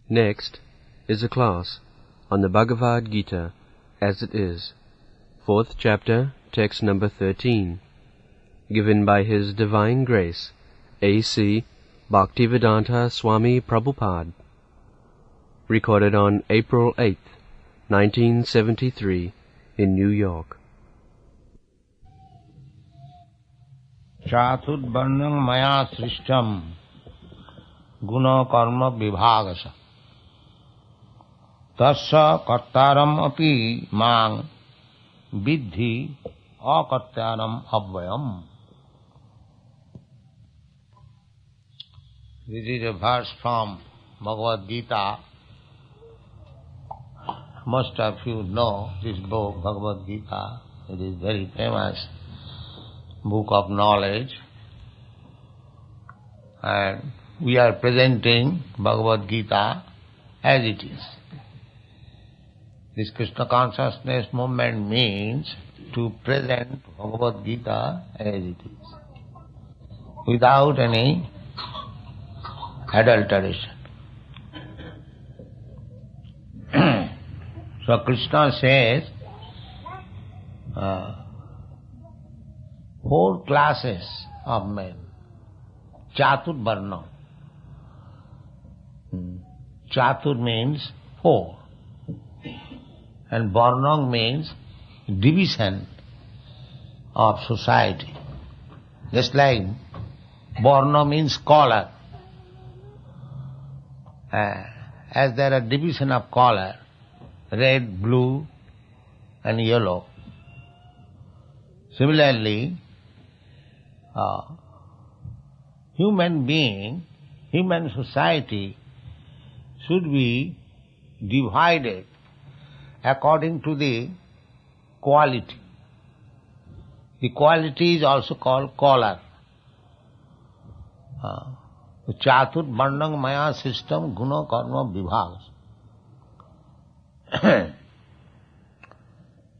Next is a class on the Bhagavad Gita as it is, 4th chapter, text number 13, given by His Divine Grace, A.C. Bhaktivedanta Swami Prabhupada, recorded on April 8th, 1973, in New York. Chaturvarnam maya srishtam guna karma vibhagasa tasya kartaram api mang vidhi akartaram abhyam. This is a verse from Bhagavad Gita. Most of you know this book, Bhagavad Gita. It is very famous book of knowledge. And we are presenting Bhagavad Gita as it is. This Krishna consciousness movement means to present Bhagavad Gita as it is, without any adulteration. So Krishna says, 4 classes of men. Chatur Varna. Chatur means 4. And Varna means division of society. Just like Varna means color. As there are division of color, red, blue and yellow. Similarly, human society should be divided according to the quality. The quality is also called color. Chatur Varnam Maya system guna karma vibhag.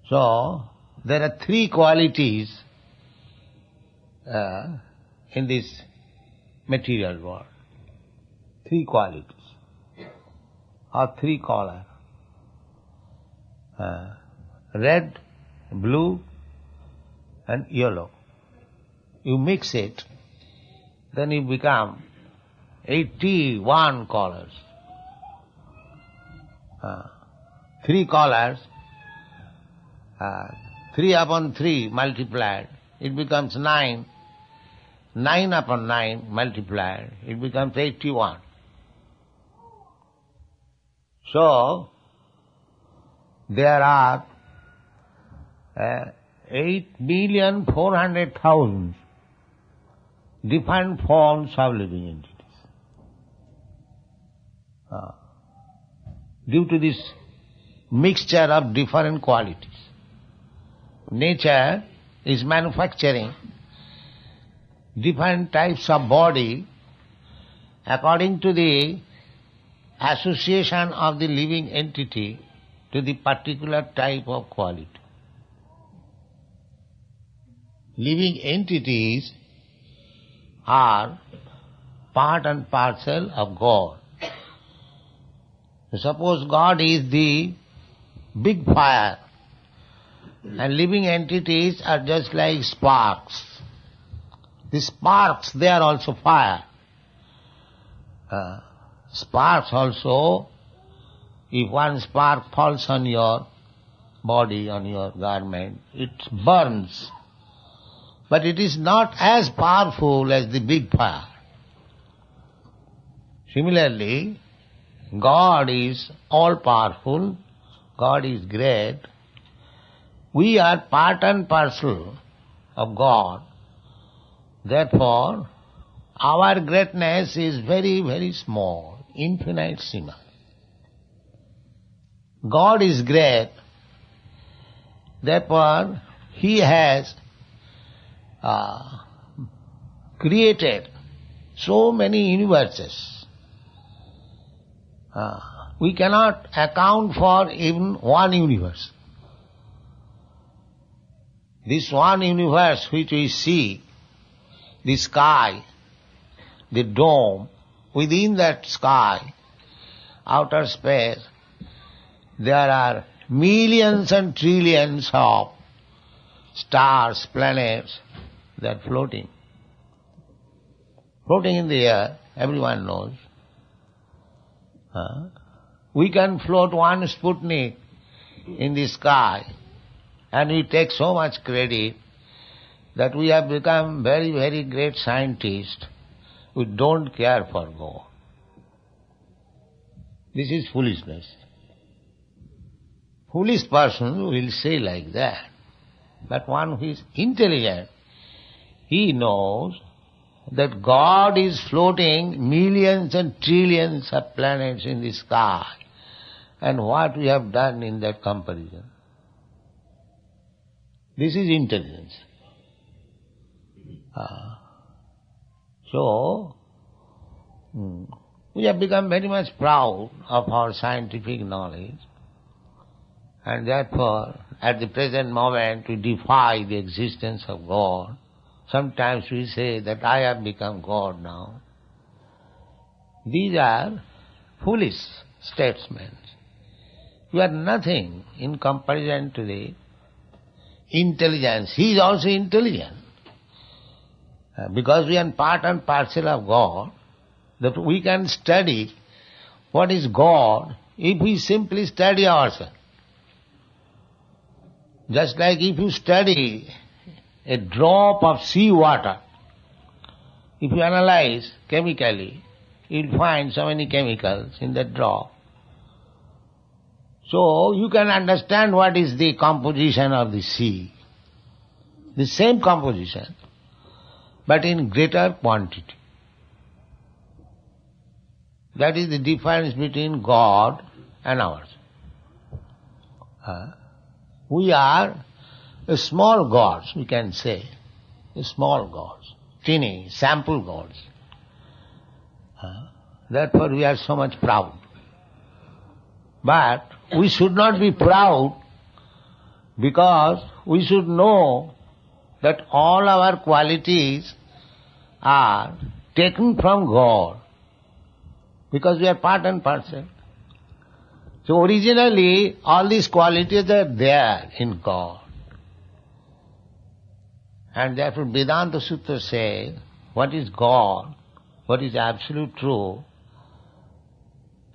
So, there are 3 qualities in this material world. 3 qualities, or 3 color. Red, blue and yellow. You mix it, then you become 81 colors. 3 colors, 3 upon 3 multiplied, it becomes 9. 9 upon 9 multiplied, it becomes 81. So, there are 8,400,000 different forms of living entities. Due to this mixture of different qualities, nature is manufacturing different types of body according to the association of the living entity to the particular type of quality. Living entities are part and parcel of God. Suppose God is the big fire and living entities are just like sparks. The sparks, they are also fire. Sparks also, if one spark falls on your body, on your garment, it burns. But it is not as powerful as the big fire. Similarly, God is all-powerful, God is great. We are part and parcel of God. Therefore, our greatness is very, very small, infinitesimal. God is great, therefore He has created so many universes. We cannot account for even one universe. This one universe which we see, the sky, the dome, within that sky outer space, there are millions and trillions of stars, planets, they are floating. Floating in the air, everyone knows. We can float one Sputnik in the sky, and we take so much credit that we have become very, very great scientists. We don't care for God. This is foolishness. Foolish person will say like that. But one who is intelligent, he knows that God is floating millions and trillions of planets in the sky. And what we have done in that comparison. This is intelligence. So, we have become very much proud of our scientific knowledge, and therefore, at the present moment, we defy the existence of God. Sometimes we say that I have become God now. These are foolish statements. You are nothing in comparison to the intelligence. He is also intelligent. Because we are part and parcel of God, that we can study what is God if we simply study ourselves. Just like if you study a drop of sea water, if you analyze chemically, you'll find so many chemicals in that drop. So you can understand what is the composition of the sea. The same composition, but in greater quantity. That is the difference between God and ours. We are small gods, we can say. Small gods, teeny, sample gods. Therefore we are so much proud. But we should not be proud, because we should know that all our qualities are taken from God, because we are part and parcel. So originally all these qualities are there in God. And therefore Vedanta Sutra says, what is God, what is absolute truth,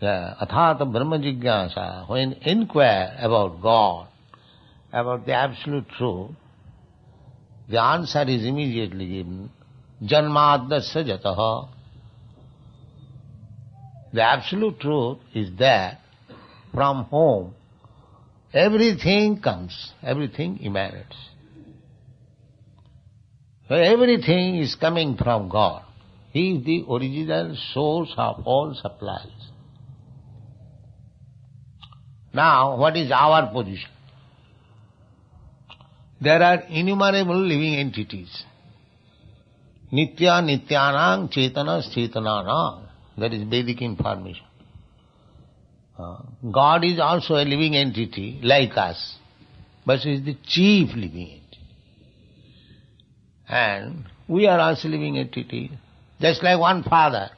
athata brahma jigyasa, when inquire about God, about the absolute truth, the answer is immediately given, janmadasya jataha. The absolute truth is there, from whom everything comes, everything emanates. So everything is coming from God. He is the original source of all supplies. Now, what is our position? There are innumerable living entities. Nitya nityanang chetana chetananang. That is Vedic information. God is also a living entity like us, but He is the chief living entity. And we are also living entity, just like one father.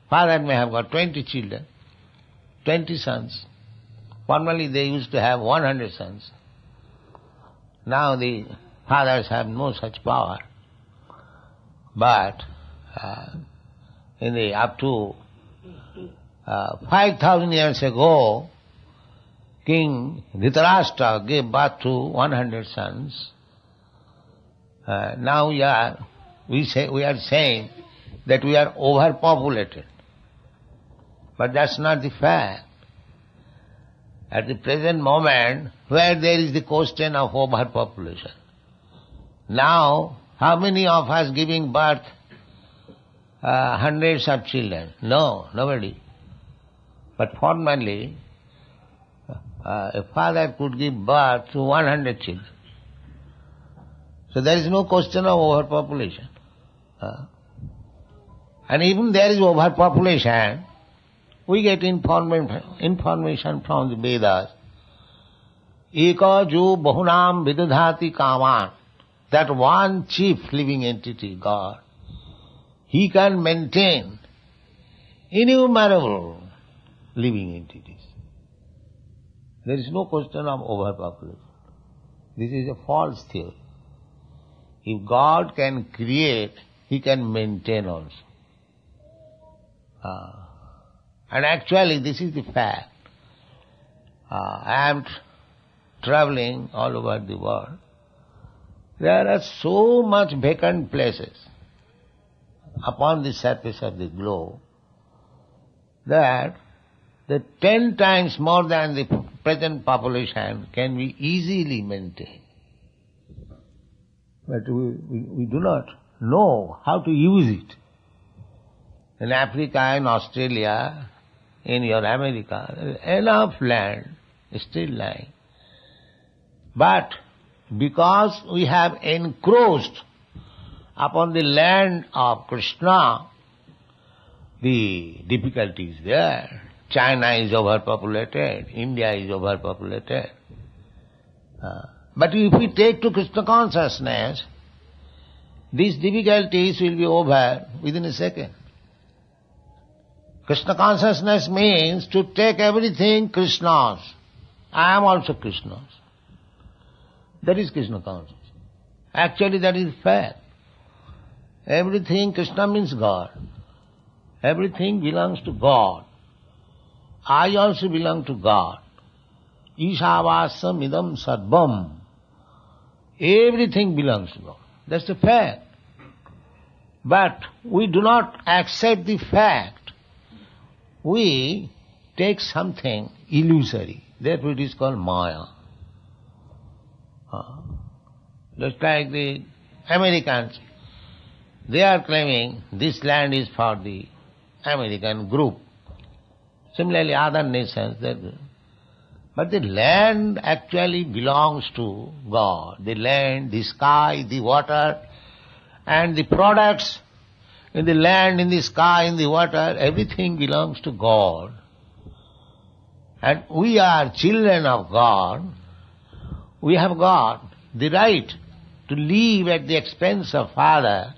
Father may have got 20 children, 20 sons. Formerly they used to have 100 sons. Now the fathers have no such power. But up to 5,000 years ago, King Dhritarashtra gave birth to 100 sons. Now we are saying that we are overpopulated. But that's not the fact. At the present moment, where there is the question of overpopulation. Now, how many of us giving birth hundreds of children? No, nobody. But formerly, a father could give birth to 100 children. So there is no question of overpopulation. And even there is overpopulation, we get information from the Vedas. Eka jo bahunam vidadhati kaman. That one chief living entity, God, He can maintain innumerable living entities. There is no question of overpopulation. This is a false theory. If God can create, He can maintain also. And actually this is the fact. I am traveling all over the world. There are so much vacant places upon the surface of the globe that the 10 times more than the present population can be easily maintained. But we do not know how to use it. In Africa, in Australia, in your America, there is enough land still lying. But because we have encroached upon the land of Krishna, the difficulty is there. China is overpopulated, India is overpopulated. But if we take to Krishna consciousness, these difficulties will be over within a second. Krishna consciousness means to take everything Krishna's. I am also Krishna's. That is Krishna consciousness. Actually that is fact. Everything Krishna means God. Everything belongs to God. I also belong to God. Ishavasam idam sarvam. Everything belongs to God. That's the fact. But we do not accept the fact. We take something illusory. Therefore it is called Maya. Just like the Americans, they are claiming this land is for the American group. Similarly, other nations, but the land actually belongs to God. The land, the sky, the water, and the products in the land, in the sky, in the water, everything belongs to God. And we are children of God. We have got the right to live at the expense of Father,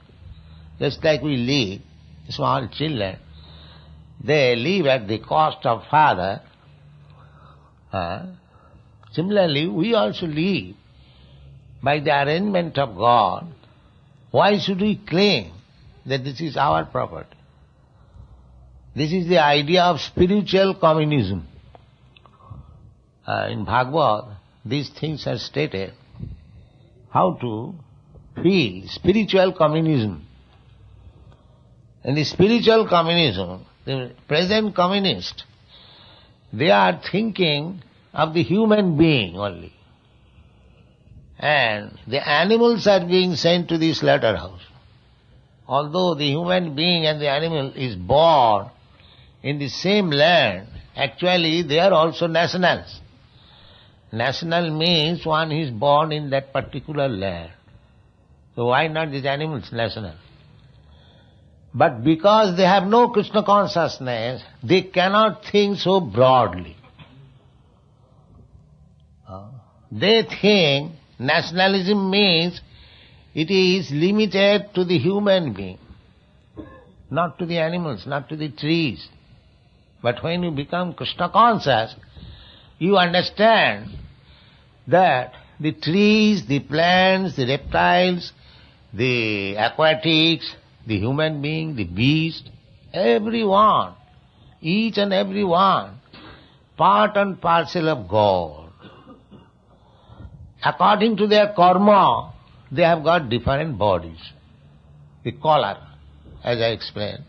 just like we live, small children. They live at the cost of Father. Similarly, we also live by the arrangement of God. Why should we claim that this is our property? This is the idea of spiritual communism. In Bhagavad, these things are stated. How to feel spiritual communism. In the spiritual communism, the present communists, they are thinking of the human being only. And the animals are being sent to the slaughterhouse. Although the human being and the animal is born in the same land, actually they are also nationals. National means one is born in that particular land. So why not these animals national? But because they have no Krishna consciousness, they cannot think so broadly. They think nationalism means it is limited to the human being, not to the animals, not to the trees. But when you become Krishna conscious, you understand that the trees, the plants, the reptiles, the aquatics, the human being, the beast, everyone, each and every one, part and parcel of God. According to their karma, they have got different bodies. The color, as I explained.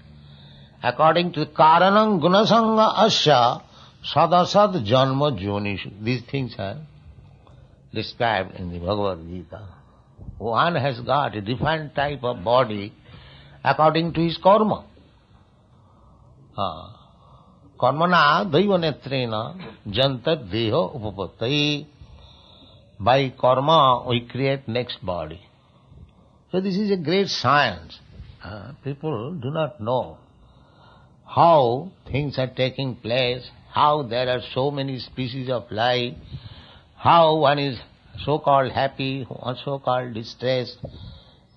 According to karanam gunasanga asya sadasad janma jonishu. These things are described in the Bhagavad Gita. One has got a different type of body according to his karma. Karmana daivanetrena jantat deha upapattai. By karma we create next body. So this is a great science. People do not know how things are taking place, how there are so many species of life, how one is so-called happy, one so-called distressed,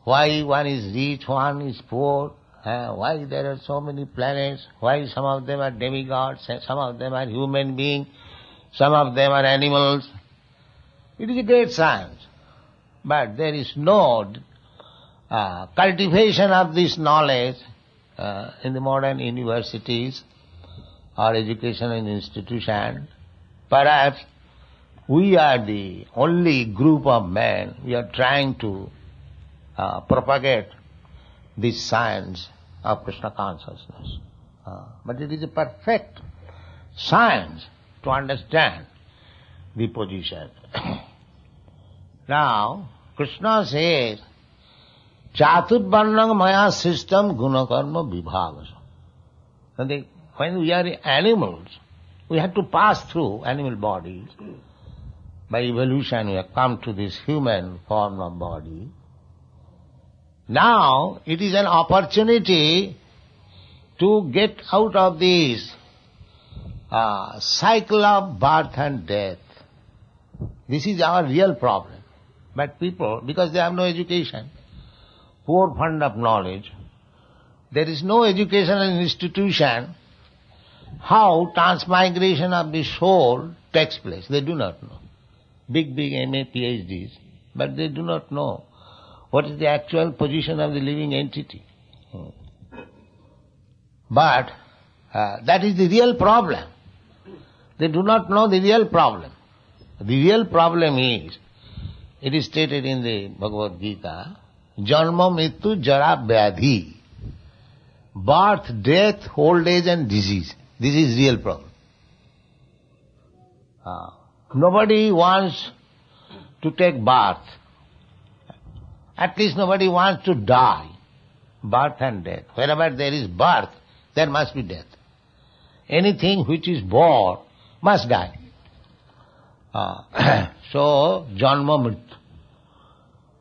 why one is rich, one is poor. Why there are so many planets? Why some of them are demigods, some of them are human beings, some of them are animals? It is a great science. But there is no cultivation of this knowledge in the modern universities or educational institutions. Perhaps we are the only group of men we are trying to propagate this science of Krishna consciousness. But it is a perfect science to understand the position. Now, Krishna says, Chaturvarnam maya system gunakarma vibhavasa. When we are animals, we have to pass through animal bodies. By evolution we have come to this human form of body. Now it is an opportunity to get out of this cycle of birth and death. This is our real problem. But people, because they have no education, poor fund of knowledge, there is no educational institution how transmigration of the soul takes place. They do not know. Big MA, PhDs, but they do not know what is the actual position of the living entity. But that is the real problem. They do not know the real problem. The real problem is, it is stated in the Bhagavad Gita, Janma Mrityu Jara Vyadhi, birth, death, old age and disease. This is real problem. Nobody wants to take birth. At least nobody wants to die. Birth and death. Wherever there is birth, there must be death. Anything which is born must die. So, janma mrityu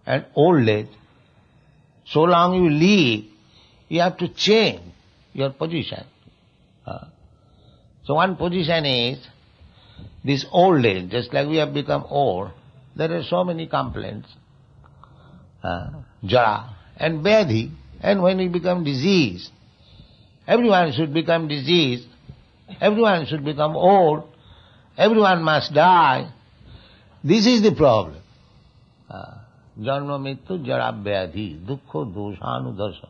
and old age. So long you live, you have to change your position. So one position is this old age. Just like we have become old, there are so many complaints. Jara and Vyadhi. And when we become diseased, everyone should become diseased, everyone should become old, everyone must die. This is the problem. Janma Mrityu Jara Vyadhi, Dukkha Doshanudasa.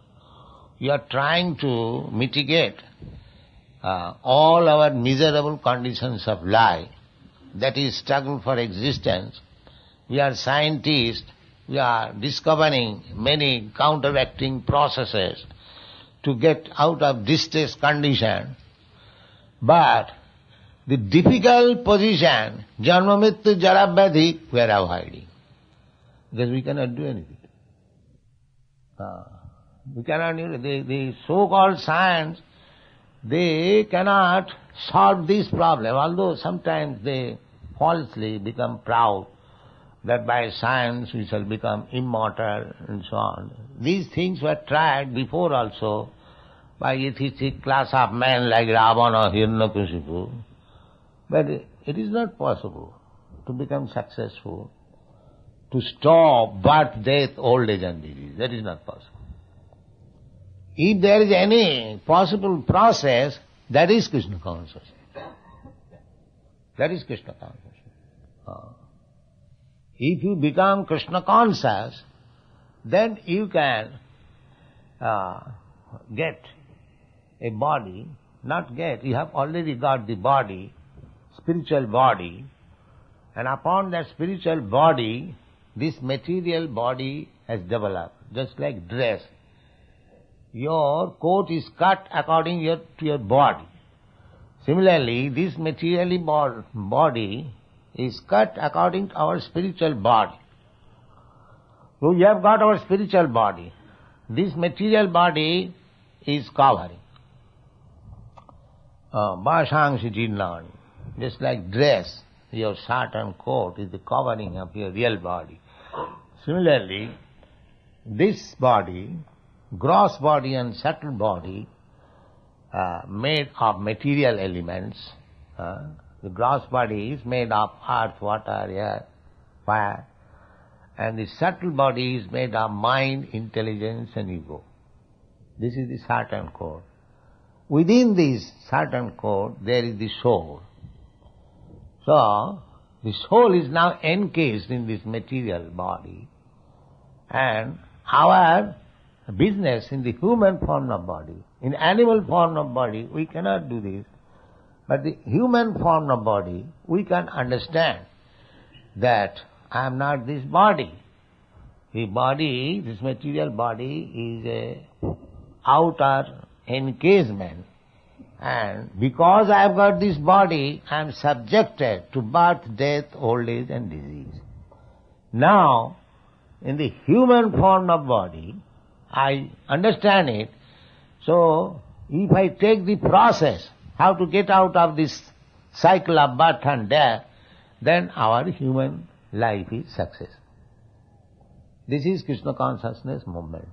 You are trying to mitigate all our miserable conditions of life, that is struggle for existence. We are scientists, we are discovering many counteracting processes to get out of distress condition. But the difficult position, Janma Mrityu Jara Vyadhi, we are avoiding. Because we cannot do anything. We cannot do the so-called science, they cannot solve this problem, although sometimes they falsely become proud that by science we shall become immortal and so on. These things were tried before also by atheistic class of men like Ravana, Hiranyakashipu. But it is not possible to become successful, to stop birth, death, old age and disease. That is not possible. If there is any possible process, that is Krishna consciousness. That is Krishna consciousness. If you become Krishna conscious, then you can get a body, not get, you have already got the body, spiritual body, and upon that spiritual body, this material body has developed, just like dress. Your coat is cut according to your body. Similarly, this material body is cut according to our spiritual body. So we have got our spiritual body. This material body is covering. Bhashangsi jirnani. Just like dress, your shirt and coat is the covering of your real body. Similarly, this body, gross body and subtle body, made of material elements. The gross body is made of earth, water, air, fire, and the subtle body is made of mind, intelligence and ego. This is the certain code. Within this certain code, there is the soul. So, the soul is now encased in this material body, and our business in the human form of body, in animal form of body, we cannot do this. But the human form of body, we can understand that I am not this body. The body, this material body, is a outer encasement. And because I have got this body, I am subjected to birth, death, old age and disease. Now, in the human form of body, I understand it. So, if I take the process, how to get out of this cycle of birth and death, then our human life is success. This is Krishna consciousness movement.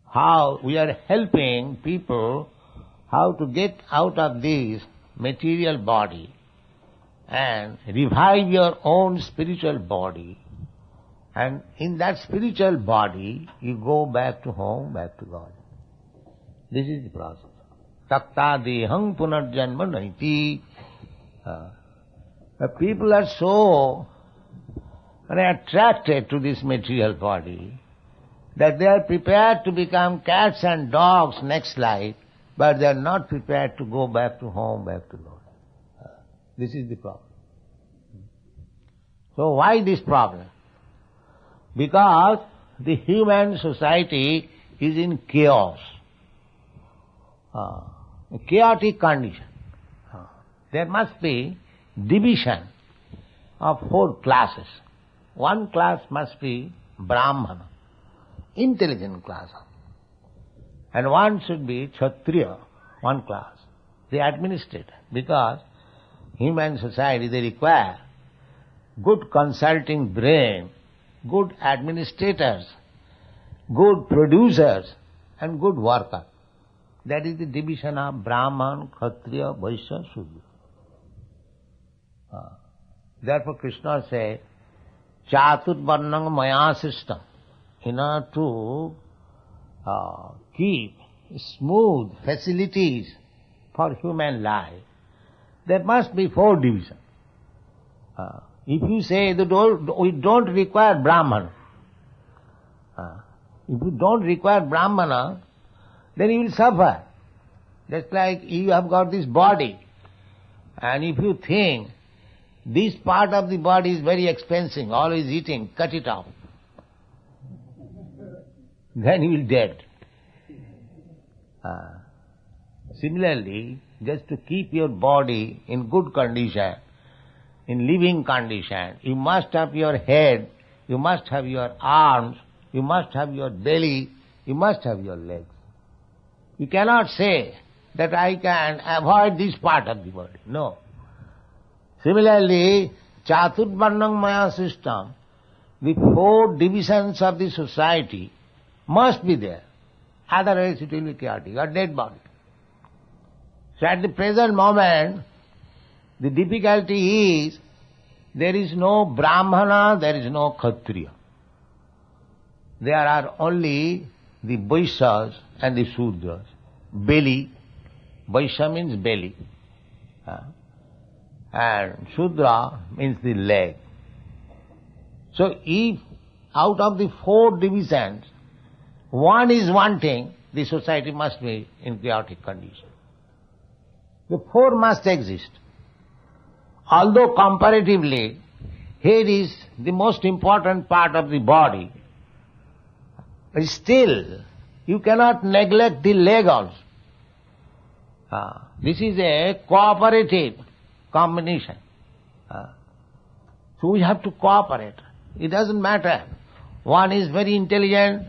How we are helping people how to get out of this material body and revive your own spiritual body. And in that spiritual body, you go back to home, back to God. This is the process. Takta dehang punarjanma naiti. The people are so attracted to this material body that they are prepared to become cats and dogs next life, but they are not prepared to go back to home, back to Lord. This is the problem. So why this problem? Because the human society is in chaos, a chaotic condition. There must be division of 4 classes. One class must be Brahmana, intelligent class. And one should be Kshatriya, one class, the administrator. Because human society, they require good consulting brain, good administrators, good producers, and good workers. That is the division of Brahman, Kshatriya, Vaishya, Shudra. Therefore Krishna said, Chaturvarnang maya system. In order to keep smooth facilities for human life, there must be 4 divisions. If you say that we don't require Brahmana, if you don't require Brahmana, then you will suffer. Just like you have got this body, and if you think this part of the body is very expensive, always eating, cut it off, then you will dead. Similarly, just to keep your body in good condition, in living condition, you must have your head, you must have your arms, you must have your belly, you must have your legs. You cannot say that I can avoid this part of the body. No. Similarly, Chaturvarnang maya system, the 4 divisions of the society must be there. Otherwise it will be chaotic, or dead body. So at the present moment, the difficulty is, there is no Brahmana, there is no Kshatriya. There are only the Vaishyas and the Shudras. Belly, Vaishya means belly, and Shudra means the leg. So if out of the 4 divisions, one is wanting, the society must be in chaotic condition. The 4 must exist. Although comparatively, head is the most important part of the body, but still you cannot neglect the leg also. This is a cooperative combination. So we have to cooperate. It doesn't matter. One is very intelligent,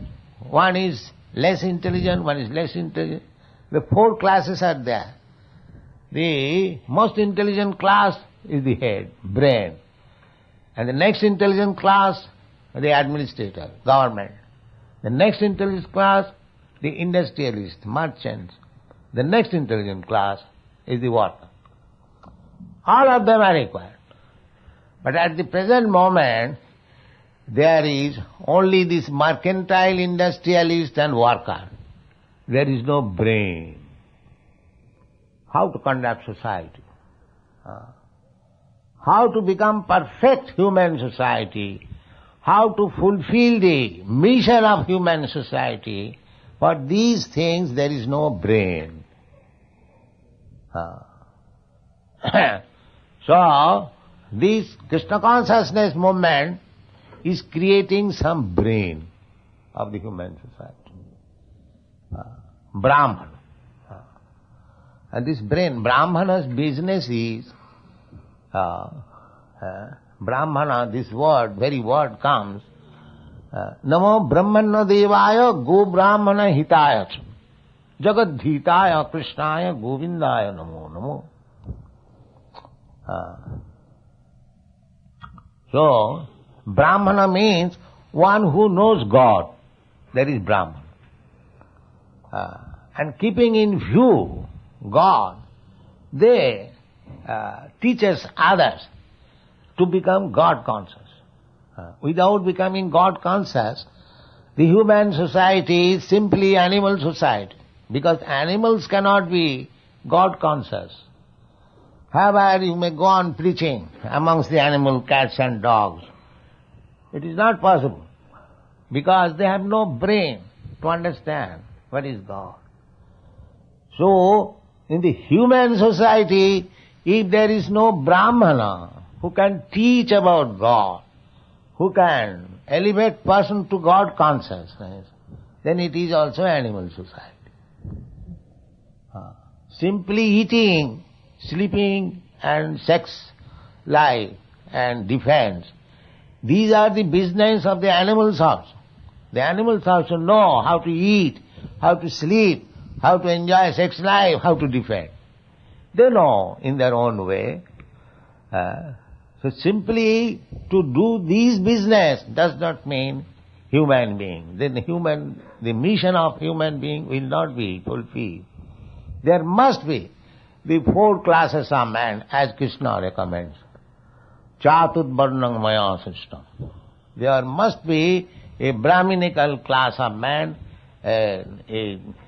one is less intelligent, one is less intelligent. The 4 classes are there. The most intelligent class is the head, brain. And the next intelligent class, the administrator, government. The next intelligent class, the industrialist, merchants. The next intelligent class is the worker. All of them are required. But at the present moment, there is only this mercantile, industrialist and worker. there is no brain. How to conduct society? How to become perfect human society? How to fulfill the mission of human society? For these things there is no brain. So, this Krishna consciousness movement is creating some brain of the human society. Brahman. And this brain, Brahmana's business is, Brahmana, this word, very word comes, Namo Brahmana Devaya Go Brahmana Hitaya Jagat Dhitaya Krishnaya Govindaya Namo Namo. So, Brahmana means one who knows God. That is Brahman. And keeping in view God, they teaches others to become God conscious. Without becoming God conscious, the human society is simply animal society, because animals cannot be God conscious. However, you may go on preaching amongst the animal cats and dogs. It is not possible, because they have no brain to understand what is God. So, in the human society, if there is no Brahmana who can teach about God, who can elevate person to God consciousness, then it is also animal society. Simply eating, sleeping and sex life and defense, these are the business of the animals also. The animals also know how to eat, how to sleep, how to enjoy sex life, how to defend. They know in their own way. So simply to do these business does not mean human being. Then the mission of human being will not be fulfilled. There must be the 4 classes of man, as Krishna recommends. Chatud varnang maya system. There must be a Brahminical class of man, a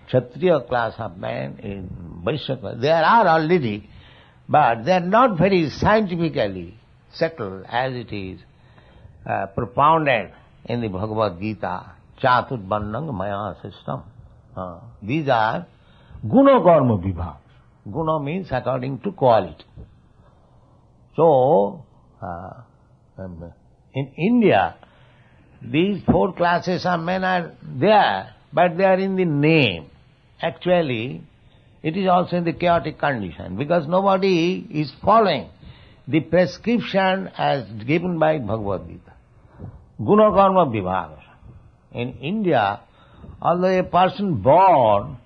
Kshatriya class of man, a Vaishya class. There are already, but they are not very scientifically settled as it is propounded in the Bhagavad Gita. Chatud varnang maya system. These are guna karma vibhag. Guna means according to quality. So, in India, these 4 classes of men are there, but they are in the name. Actually, it is also in the chaotic condition, because nobody is following the prescription as given by Bhagavad Gita. Guna karma vibhaga. In India, although a person born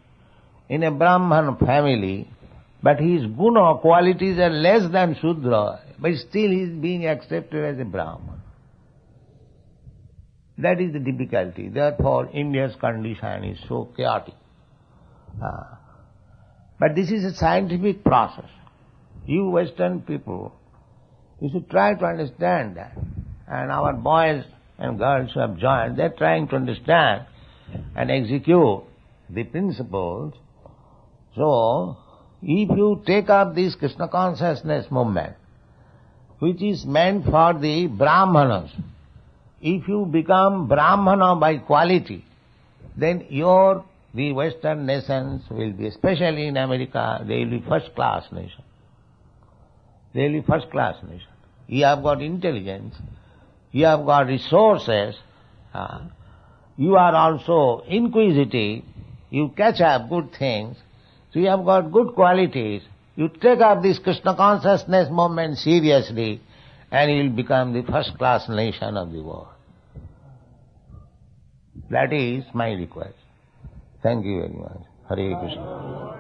in a Brahman family, but his guna qualities are less than Shudra, but still he is being accepted as a Brahman. That is the difficulty. Therefore, India's condition is so chaotic. But this is a scientific process. You Western people, you should try to understand that. And our boys and girls who have joined, they are trying to understand and execute the principles. So, if you take up this Krishna consciousness movement, which is meant for the Brahmanas, if you become Brahmana by quality, then the Western nations will be, especially in America, they will be first-class nation. They will be first-class nation. You have got intelligence, you have got resources, you are also inquisitive, you catch up good things, so you have got good qualities. You take up this Krishna consciousness movement seriously, and you will become the first-class nation of the world. That is my request. Thank you very much. Hare Krishna.